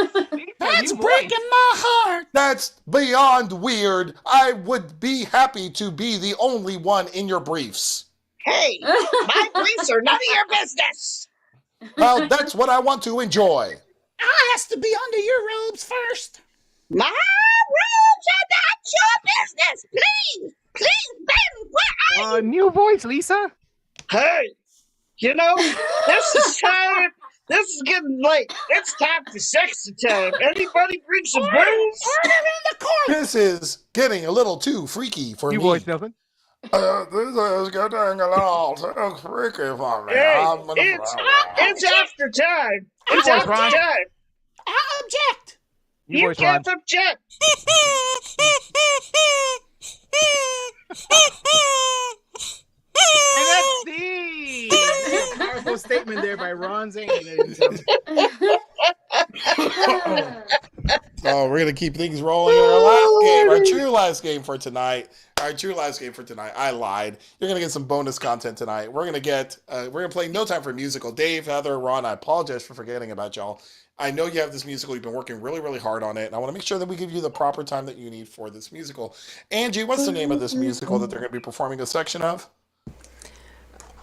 That's breaking my heart. That's beyond weird. I would be happy to be the only one in your briefs. Hey, my briefs are none of your business. Well, that's what I want to enjoy. I has to be under your robes first. My rules are not your business. Please, baby, where are you? New voice, Lisa. Hey, you know, this is time. This is getting late. It's time for sexy time. Anybody bring some booze? Order in the court. This is getting a little too freaky for New me. voice, Nelson. This is getting a little too freaky for me. Hey, I'm gonna- it's after time. It's Voice, after Ron. time. I object. New You voice, Ron. can't object. And that's the powerful statement there by Ron Zane. ladies and gentlemen. Oh, we're gonna keep things rolling in our last game, our true last game for tonight. I lied. You're gonna get some bonus content tonight. We're gonna play No Time for Musical. Dave, Heather, Ron, I apologize for forgetting about y'all. I know you have this musical. You've been working really, really hard on it, and I want to make sure that we give you the proper time that you need for this musical. Angie, what's the name of this musical that they're going to be performing a section of?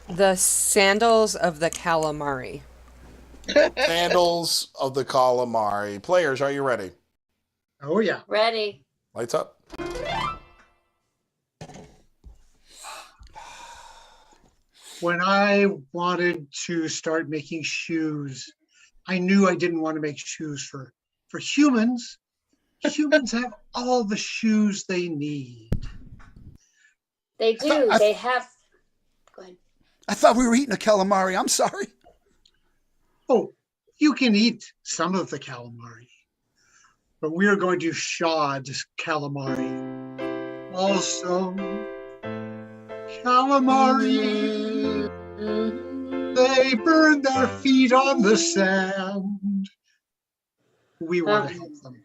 The Sandals of the Calamari. Sandals of the Calamari. Players, are you ready? Oh, yeah. Ready. Lights up. When I wanted to start making shoes, I knew I didn't want to make shoes for humans. Humans have all the shoes they need. They do. They have. Go ahead. I thought we were eating a calamari. I'm sorry. Oh, you can eat some of the calamari, but we are going to shod calamari. Also, calamari, they burn their feet on the sand. We want to help them.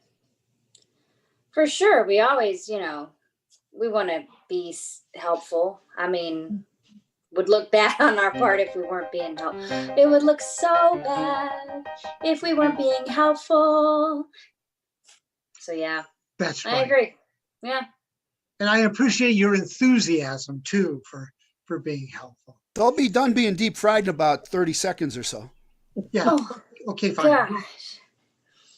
For sure. We always, we want to be helpful. I mean, would look bad on our part if we weren't being helpful. It would look so bad if we weren't being helpful. So yeah, That's I right. agree. Yeah. And I appreciate your enthusiasm too for being helpful. They'll be done being deep fried in about 30 seconds or so. Yeah. Oh, Okay, fine. gosh.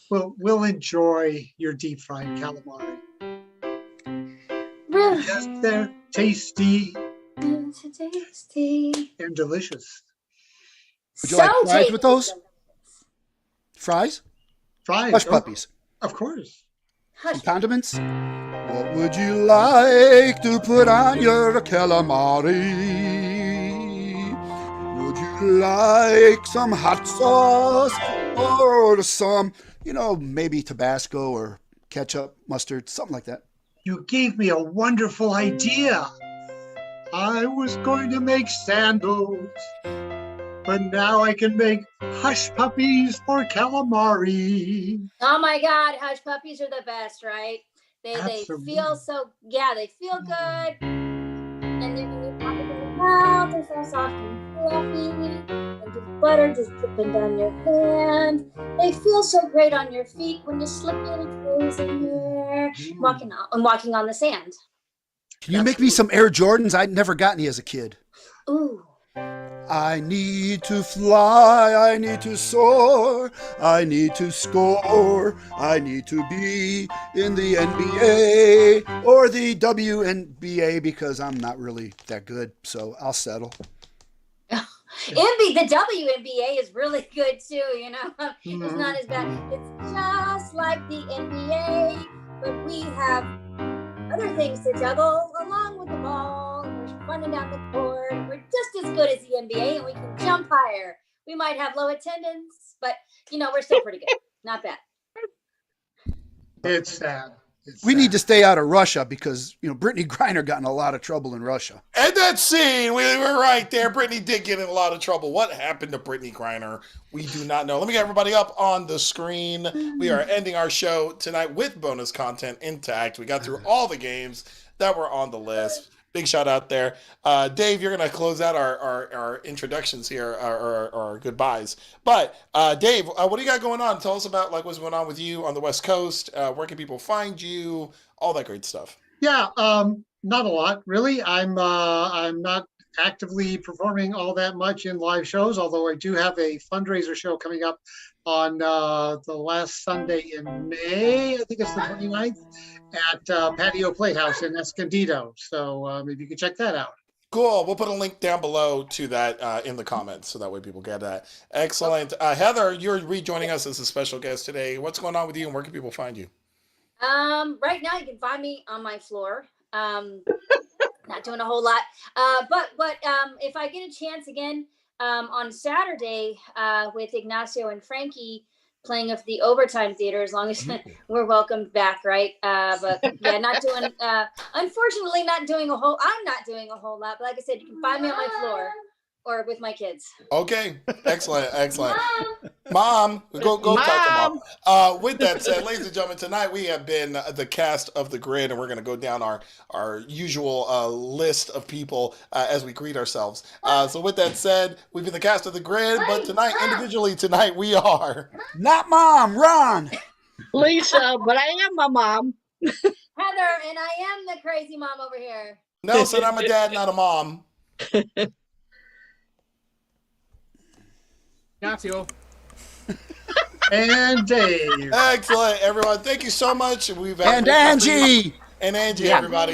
We'll enjoy your deep fried calamari. Really? Yes, they're tasty Tasty. and delicious. Would you like fries tasty. with those? Fries? Fries. Hush oh, puppies. Of course. Some condiments? What would you like to put on your calamari? Would you like some hot sauce or some, maybe Tabasco or ketchup, mustard, something like that? You gave me a wonderful idea. I was going to make sandals, but now I can make hush puppies for calamari. Oh my God, hush puppies are the best, right? They Absolutely. feel so, they feel good. And then when you pop it in your mouth, they're so soft and fluffy. And just butter just dripping down your hand. They feel so great on your feet when you slip little toes in there. Walking on the sand. Can you make me some Air Jordans? I'd never got any as a kid. Ooh. I need to fly, I need to soar, I need to score, I need to be in the NBA or the WNBA because I'm not really that good, so I'll settle. The WNBA is really good too, It's not as bad. It's just like the NBA, but we have other things to juggle along with the ball. We're running down the court. We're just as good as the NBA, and we can jump higher. We might have low attendance, but we're still pretty good. Not bad. It's sad. We need to stay out of Russia because, Brittany Griner got in a lot of trouble in Russia. And that scene, we were right there. Brittany did get in a lot of trouble. What happened to Brittany Griner? We do not know. Let me get everybody up on the screen. We are ending our show tonight with bonus content intact. We got through all the games that were on the list. Big shout out there. Dave, you're going to close out our introductions here, our goodbyes. But Dave, what do you got going on? Tell us about what's going on with you on the West Coast. Where can people find you? All that great stuff. Yeah, not a lot really. I'm not actively performing all that much in live shows, although I do have a fundraiser show coming up on the last Sunday in May. I think it's the 29th at Patio Playhouse in Escondido. So maybe you can check that out. Cool. We'll put a link down below to that in the comments so that way people get that. Excellent. Heather, you're rejoining us as a special guest today. What's going on with you and where can people find you? Right now you can find me on my floor. Not doing a whole lot. But if I get a chance again on Saturday with Ignacio and Frankie playing of the Overtime Theater, as long as we're welcomed back, right? But yeah, not doing. Unfortunately, I'm not doing a whole lot. But like I said, you can find me on my floor or with my kids. Okay. Excellent. Mom, go talk to Mom. With that said, ladies and gentlemen, tonight we have been the cast of The Grid, and we're going to go down our usual list of people as we greet ourselves. So with that said, we've been the cast of The Grid, but tonight we are... Not Mom, Ron! Lisa, but I am my mom. Heather, and I am the crazy mom over here. Nelson, I'm a dad, not a mom. Ignacio. And Dave. Excellent, everyone. Thank you so much. And Angie! And Angie, everybody.